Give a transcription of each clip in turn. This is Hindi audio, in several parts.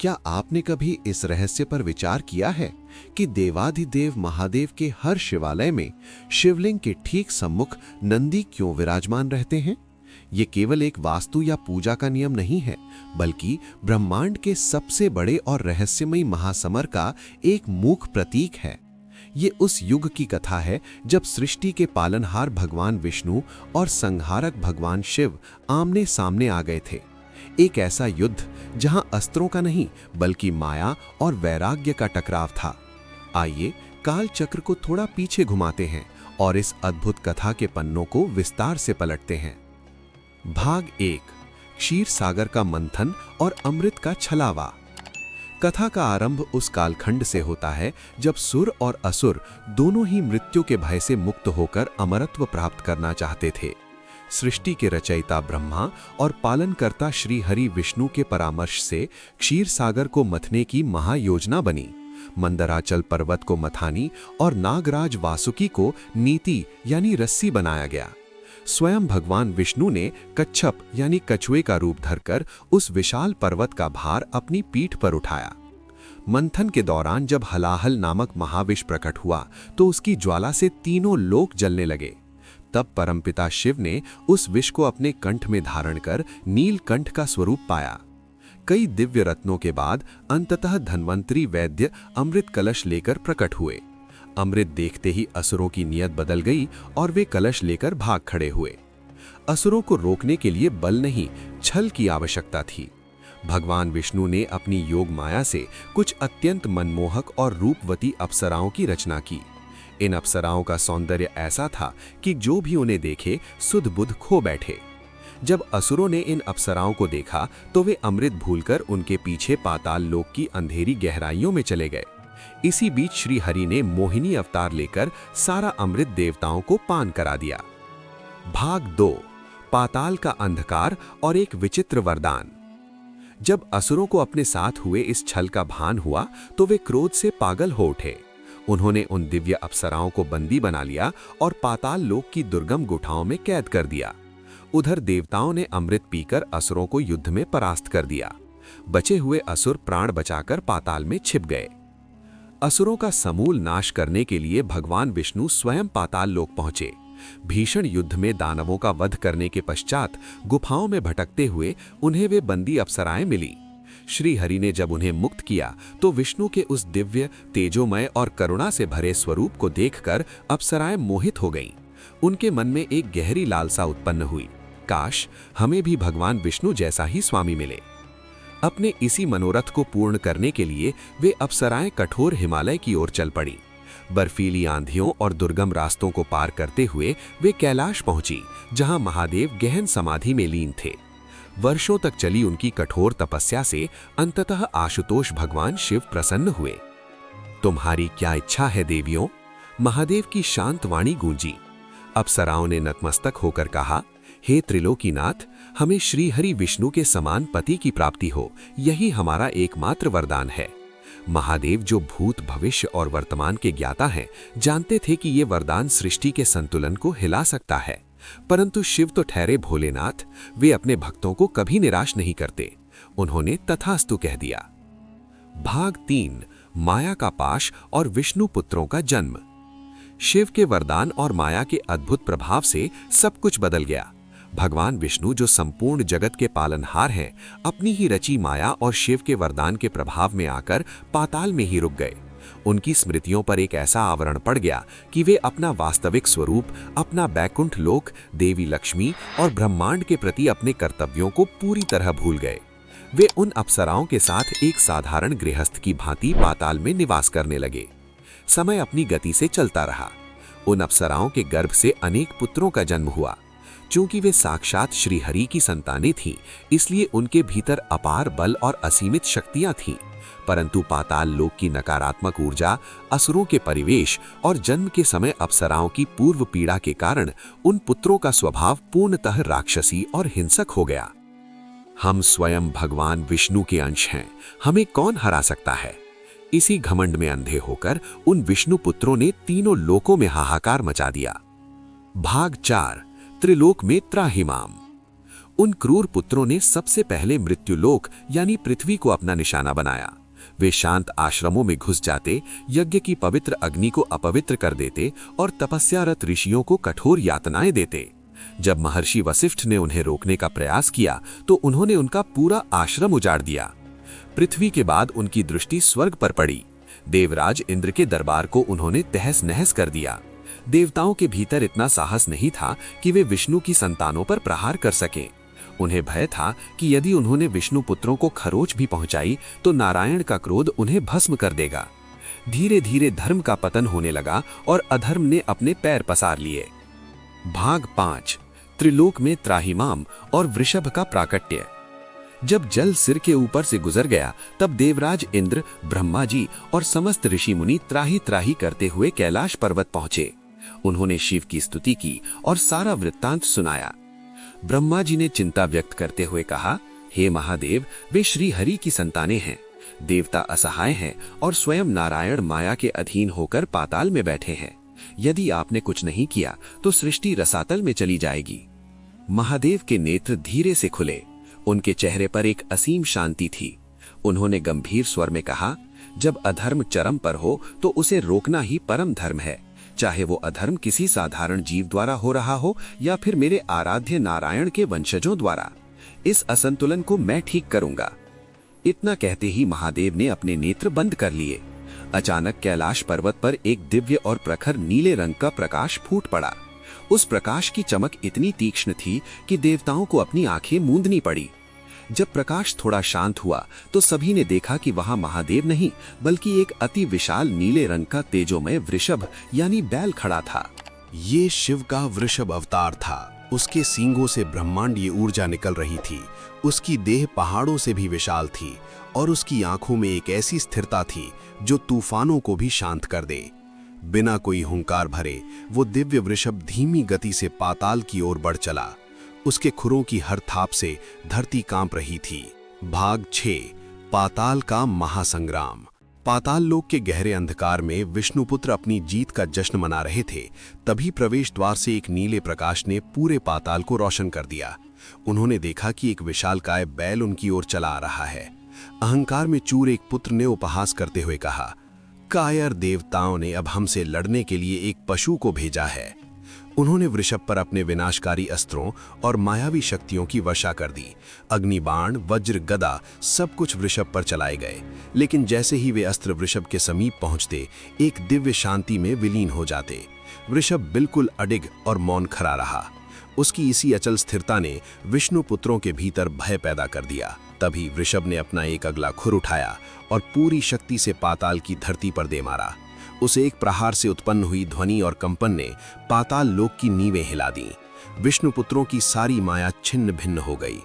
क्या आपने कभी इस रहस्य पर विचार किया है कि देवाधिदेव महादेव के हर शिवालय में शिवलिंग के ठीक सम्मुख नंदी क्यों विराजमान रहते हैं? ये केवल एक वास्तु या पूजा का नियम नहीं है, बल्कि ब्रह्मांड के सबसे बड़े और रहस्यमयी महासमर का एक मूक प्रतीक है। ये उस युग की कथा है जब सृष्टि के पालनहार भगवान विष्णु और संहारक भगवान शिव आमने सामने आ गए थे। एक ऐसा युद्ध जहां अस्त्रों का नहीं बल्कि माया और वैराग्य का टकराव था। आइए काल चक्र को थोड़ा पीछे घुमाते हैं और इस अद्भुत कथा के पन्नों को विस्तार से पलटते हैं। भाग 1, क्षीर सागर का मंथन और अमृत का छलावा। कथा का आरंभ उस कालखंड से होता है जब सुर और असुर दोनों ही मृत्यु के भय से मुक्त होकर अमरत्व प्राप्त करना चाहते थे। सृष्टि के रचयिता ब्रह्मा और पालनकर्ता श्री हरि विष्णु के परामर्श से क्षीर सागर को मथने की महायोजना बनी। मंदराचल पर्वत को मथानी और नागराज वासुकी को नीति यानी रस्सी बनाया गया। स्वयं भगवान विष्णु ने कच्छप यानी कछुए का रूप धरकर उस विशाल पर्वत का भार अपनी पीठ पर उठाया। मंथन के दौरान जब हलाहल नामक महाविष प्रकट हुआ तो उसकी ज्वाला से तीनों लोक जलने लगे। तब परमपिता शिव ने उस विष को अपने कंठ में धारण कर नीलकंठ का स्वरूप पाया। कई दिव्य रत्नों के बाद अंततः धन्वंतरी वैद्य अमृत कलश लेकर प्रकट हुए। अमृत देखते ही असुरों की नीयत बदल गई और वे कलश लेकर भाग खड़े हुए। असुरों को रोकने के लिए बल नहीं, छल की आवश्यकता थी। भगवान विष्णु ने अपनी योग माया से कुछ अत्यंत मनमोहक और रूपवती अप्सराओं की रचना की। इन अप्सराओं का सौंदर्य ऐसा था कि जो भी उन्हें देखे सुध बुध खो बैठे। जब असुरों ने इन अप्सराओं को देखा तो वे अमृत भूलकर उनके पीछे पाताल लोक की अंधेरी गहराइयों में चले गए। इसी बीच श्री हरि ने मोहिनी अवतार लेकर सारा अमृत देवताओं को पान करा दिया। भाग 2, पाताल का अंधकार और एक विचित्र वरदान। जब असुरों को अपने साथ हुए इस छल का भान हुआ तो वे क्रोध से पागल हो उठे। उन्होंने उन दिव्य अप्सराओं को बंदी बना लिया और पाताल लोक की दुर्गम गुफाओं में कैद कर दिया। उधर देवताओं ने अमृत पीकर असुरों को युद्ध में परास्त कर दिया। बचे हुए असुर प्राण बचाकर पाताल में छिप गए। असुरों का समूल नाश करने के लिए भगवान विष्णु स्वयं पाताल लोक पहुंचे। भीषण युद्ध में दानवों का वध करने के पश्चात गुफाओं में भटकते हुए उन्हें वे बंदी अप्सराएं मिली। श्री हरि ने जब उन्हें मुक्त किया तो विष्णु के उस दिव्य, तेजोमय और करुणा से भरे स्वरूप को देखकर अप्सराएं मोहित हो गईं। उनके मन में एक गहरी लालसा उत्पन्न हुई, काश हमें भी भगवान विष्णु जैसा ही स्वामी मिले। अपने इसी मनोरथ को पूर्ण करने के लिए वे अप्सराएं कठोर हिमालय की ओर चल पड़ी। बर्फीली आंधियों और दुर्गम रास्तों को पार करते हुए वे कैलाश पहुंची, जहां महादेव गहन समाधि में लीन थे। वर्षों तक चली उनकी कठोर तपस्या से अंततः आशुतोष भगवान शिव प्रसन्न हुए। तुम्हारी क्या इच्छा है देवियों? महादेव की शांत वाणी गूंजी। अप्सराओं ने नतमस्तक होकर कहा, हे त्रिलोकीनाथ, हमें श्री हरि विष्णु के समान पति की प्राप्ति हो, यही हमारा एकमात्र वरदान है। महादेव जो भूत, भविष्य और वर्तमान के ज्ञाता हैं, जानते थे कि ये वरदान सृष्टि के संतुलन को हिला सकता है। परंतु शिव तो ठहरे भोलेनाथ, वे अपने भक्तों को कभी निराश नहीं करते। उन्होंने तथास्तु कह दिया। भाग 3, माया का पाश और विष्णु पुत्रों का जन्म। शिव के वरदान और माया के अद्भुत प्रभाव से सब कुछ बदल गया। भगवान विष्णु जो संपूर्ण जगत के पालनहार हैं, अपनी ही रची माया और शिव के वरदान के प्रभाव में आकर पाताल में ही रुक गए। उनकी स्मृतियों पर एक ऐसा आवरण पड़ गया कि वे अपना वास्तविक स्वरूप, अपना बैकुंठ लोक, देवी लक्ष्मी और ब्रह्मांड के प्रति अपने कर्तव्यों को पूरी तरह भूल गए। वे उन अप्सराओं के साथ एक साधारण गृहस्थ की भांति पाताल में निवास करने लगे। समय अपनी गति से चलता रहा। उन अप्सराओं के गर्भ से अनेक पुत्रों का जन्म हुआ। चूंकि वे साक्षात श्री हरि की संतानें थीं, इसलिए उनके भीतर अपार बल और असीमित शक्तियां थीं। परंतु पाताल लोक की नकारात्मक ऊर्जा, असुरों के परिवेश और जन्म के समय अप्सराओं की पूर्व पीड़ा के कारण उन पुत्रों का स्वभाव पूर्णतः राक्षसी और हिंसक हो गया। हम स्वयं भगवान विष्णु के अंश हैं, हमें कौन हरा सकता है? इसी घमंड में अंधे होकर उन विष्णु पुत्रों ने तीनों लोकों में हाहाकार मचा दिया। भाग 4, त्रिलोक में त्राहिमाम। उन क्रूर पुत्रों ने सबसे पहले मृत्युलोक यानी पृथ्वी को अपना निशाना बनाया। वे शांत आश्रमों में घुस जाते, यज्ञ की पवित्र अग्नि को अपवित्र कर देते और तपस्यारत ऋषियों को कठोर यातनाएं देते। जब महर्षि वशिष्ठ ने उन्हें रोकने का प्रयास किया तो उन्होंने उनका पूरा आश्रम उजाड़ दिया। पृथ्वी के बाद उनकी दृष्टि स्वर्ग पर पड़ी। देवराज इंद्र के दरबार को उन्होंने तहस नहस कर दिया। देवताओं के भीतर इतना साहस नहीं था कि वे विष्णु की संतानों पर प्रहार कर सकें। उन्हें भय था कि यदि उन्होंने विष्णु पुत्रों को खरोच भी पहुंचाई तो नारायण का क्रोध उन्हें भस्म कर देगा। धीरे धीरे धर्म का पतन होने लगा और अधर्म ने अपने पैर पसार लिए। भाग 5 त्रिलोक में त्राहिमाम और वृषभ का प्राकट्य। जब जल सिर के ऊपर से गुजर गया तब देवराज इंद्र, ब्रह्मा जी और समस्त ऋषि मुनि त्राही त्राही करते हुए कैलाश पर्वत पहुंचे। उन्होंने शिव की स्तुति की और सारा वृत्तांत सुनाया। ब्रह्मा जी ने चिंता व्यक्त करते हुए कहा, हे महादेव, वे श्री हरि की संतानें हैं। देवता असहाय हैं और स्वयं नारायण माया के अधीन होकर पाताल में बैठे हैं। यदि आपने कुछ नहीं किया तो सृष्टि रसातल में चली जाएगी। महादेव के नेत्र धीरे से खुले। उनके चेहरे पर एक असीम शांति थी। उन्होंने गंभीर स्वर में कहा, जब अधर्म चरम पर हो तो उसे रोकना ही परम धर्म है, चाहे वो अधर्म किसी साधारण जीव द्वारा हो रहा हो या फिर मेरे आराध्य नारायण के वंशजों द्वारा। इस असंतुलन को मैं ठीक करूंगा। इतना कहते ही महादेव ने अपने नेत्र बंद कर लिए। अचानक कैलाश पर्वत पर एक दिव्य और प्रखर नीले रंग का प्रकाश फूट पड़ा। उस प्रकाश की चमक इतनी तीक्ष्ण थी कि देवताओं को अपनी आंखें मूंदनी पड़ी। जब प्रकाश थोड़ा शांत हुआ तो सभी ने देखा कि वहां महादेव नहीं बल्कि एक अति विशाल नीले रंग का तेजोमय वृषभ यानी बैल खड़ा था। ये शिव का वृषभ अवतार था। उसके सींगों से ब्रह्मांडीय ऊर्जा निकल रही थी। उसकी देह पहाड़ों से भी विशाल थी और उसकी आंखों में एक ऐसी स्थिरता थी जो तूफानों को भी शांत कर दे। बिना कोई हुंकार भरे वो दिव्य वृषभ धीमी गति से पाताल की ओर बढ़ चला। उसके खुरों की हर थाप से धरती कांप रही थी। भाग 6 पाताल का महासंग्राम। पाताल लोक के गहरे अंधकार में विष्णुपुत्र अपनी जीत का जश्न मना रहे थे। तभी प्रवेश द्वार से एक नीले प्रकाश ने पूरे पाताल को रोशन कर दिया। उन्होंने देखा कि एक विशालकाय बैल उनकी ओर चला आ रहा है। अहंकार में चूर एक पुत्र ने उपहास करते हुए कहा, कायर देवताओं ने अब हमसे लड़ने के लिए एक पशु को भेजा है। उन्होंने वृषभ पर अपने विनाशकारी अस्त्रों और मायावी शक्तियों की वर्षा कर दी। अग्निबाण, वज्र, गदा सब कुछ वृषभ पर चलाए गए, लेकिन जैसे ही वे अस्त्र वृषभ के समीप पहुंचते एक दिव्य शांति में विलीन हो जाते। वृषभ बिल्कुल अडिग और मौन खड़ा रहा। उसकी इसी अचल स्थिरता ने विष्णु पुत्रों के भीतर भय पैदा कर दिया। तभी वृषभ ने अपना एक अगला खुर उठाया और पूरी शक्ति से पाताल की धरती पर दे मारा। उस एक प्रहार से उत्पन्न हुई ध्वनि और कंपन ने पाताल लोक की नींवें हिला दी। विष्णु पुत्रों की सारी माया छिन्न भिन्न हो गई।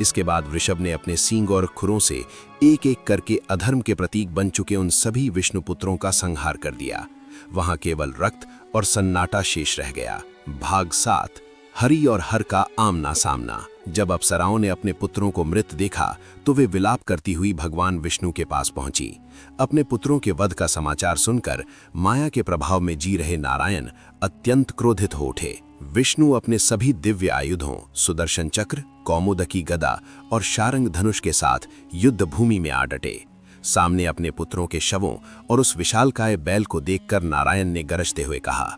इसके बाद वृषभ ने अपने सींग और खुरों से एक एक करके अधर्म के प्रतीक बन चुके उन सभी विष्णु पुत्रों का संहार कर दिया। वहां केवल रक्त और सन्नाटा शेष रह गया। भाग 7 हरि और हर का आमना सामना। जब अप्सराओं ने अपने पुत्रों को मृत देखा तो वे विलाप करती हुई भगवान विष्णु के पास पहुंची। अपने पुत्रों के वध का समाचार सुनकर माया के प्रभाव में जी रहे नारायण अत्यंत क्रोधित हो उठे। विष्णु अपने सभी दिव्य आयुधों सुदर्शन चक्र, कौमुदकी गदा और शारंग धनुष के साथ युद्ध भूमि में आ डटे। सामने अपने पुत्रों के शवों और उस विशालकाय बैल को देखकर नारायण ने गरजते हुए कहा,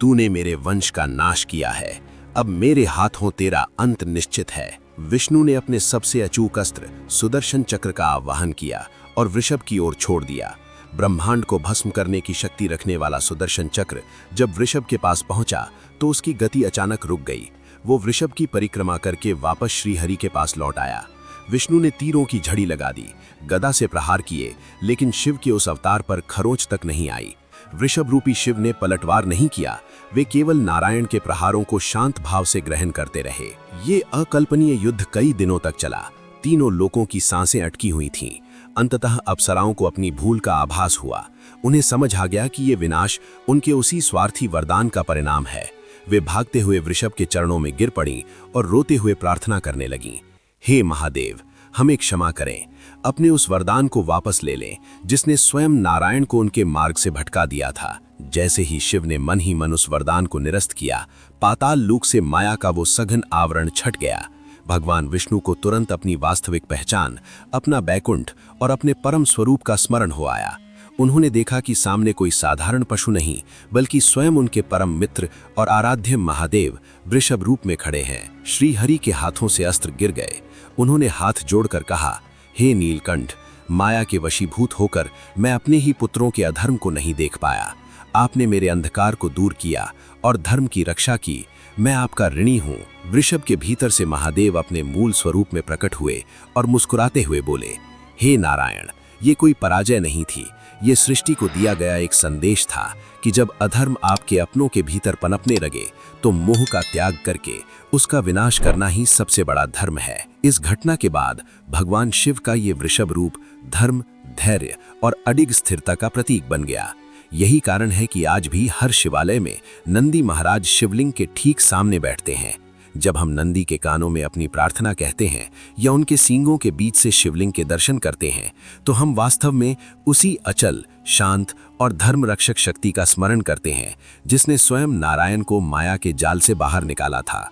तूने मेरे वंश का नाश किया है, अब मेरे हाथों तेरा अंत निश्चित है। विष्णु ने अपने सबसे अचूक अस्त्र सुदर्शन चक्र का आवाहन किया और वृषभ की ओर छोड़ दिया। ब्रह्मांड को भस्म करने की शक्ति रखने वाला सुदर्शन चक्र जब वृषभ के पास पहुंचा तो उसकी गति अचानक रुक गई। वो वृषभ की परिक्रमा करके वापस श्रीहरि के पास लौट आया। विष्णु ने तीरों की झड़ी लगा दी, गदा से प्रहार किए, लेकिन शिव के उस अवतार पर खरोंच तक नहीं आई। वृषभ रूपी शिव ने पलटवार नहीं किया, वे केवल नारायण के प्रहारों को शांत भाव से ग्रहण करते रहे। ये अकल्पनीय युद्ध कई दिनों तक चला। तीनों लोगों की सांसें अटकी हुई थीं। अंततः अप्सराओं को अपनी भूल का आभास हुआ। उन्हें समझ आ गया कि ये विनाश उनके उसी स्वार्थी वरदान का परिणाम है। वे भागते हुए वृषभ के चरणों में गिर पड़ीं और रोते हुए प्रार्थना करने लगीं, हे महादेव, हमें क्षमा करें, अपने उस वरदान को वापस ले लें जिसने स्वयं नारायण को उनके मार्ग से भटका दिया था। जैसे ही शिव ने मन ही मन उस वरदान को निरस्त किया, पाताल लोक से माया का वो सघन आवरण छट गया। भगवान विष्णु को तुरंत अपनी वास्तविक पहचान, अपना बैकुंठ और अपने परम स्वरूप का स्मरण हो आया। उन्होंने देखा कि सामने कोई साधारण पशु नहीं, बल्कि स्वयं उनके परम मित्र और आराध्य महादेव वृषभ रूप में खड़े हैं। श्री हरि के हाथों से अस्त्र गिर गए। उन्होंने हाथ जोड़कर कहा, हे नीलकंठ, माया के वशीभूत होकर मैं अपने ही पुत्रों के अधर्म को नहीं देख पाया। आपने मेरे अंधकार को दूर किया और धर्म की रक्षा की। मैं आपका ऋणी हूँ। वृषभ के भीतर से महादेव अपने मूल स्वरूप में प्रकट हुए और मुस्कुराते हुए बोले, हे नारायण, ये कोई पराजय नहीं थी, ये सृष्टि को दिया गया एक संदेश था कि जब अधर्म आपके अपनों के भीतर पनपने लगे तो मोह का त्याग करके उसका विनाश करना ही सबसे बड़ा धर्म है। इस घटना के बाद भगवान शिव का ये वृषभ रूप धर्म, धैर्य और अडिग स्थिरता का प्रतीक बन गया। यही कारण है कि आज भी हर शिवालय में नंदी महाराज शिवलिंग के ठीक सामने बैठते हैं। जब हम नंदी के कानों में अपनी प्रार्थना कहते हैं या उनके सींगों के बीच से शिवलिंग के दर्शन करते हैं, तो हम वास्तव में उसी अचल, शांत और धर्म रक्षक शक्ति का स्मरण करते हैं जिसने स्वयं नारायण को माया के जाल से बाहर निकाला था।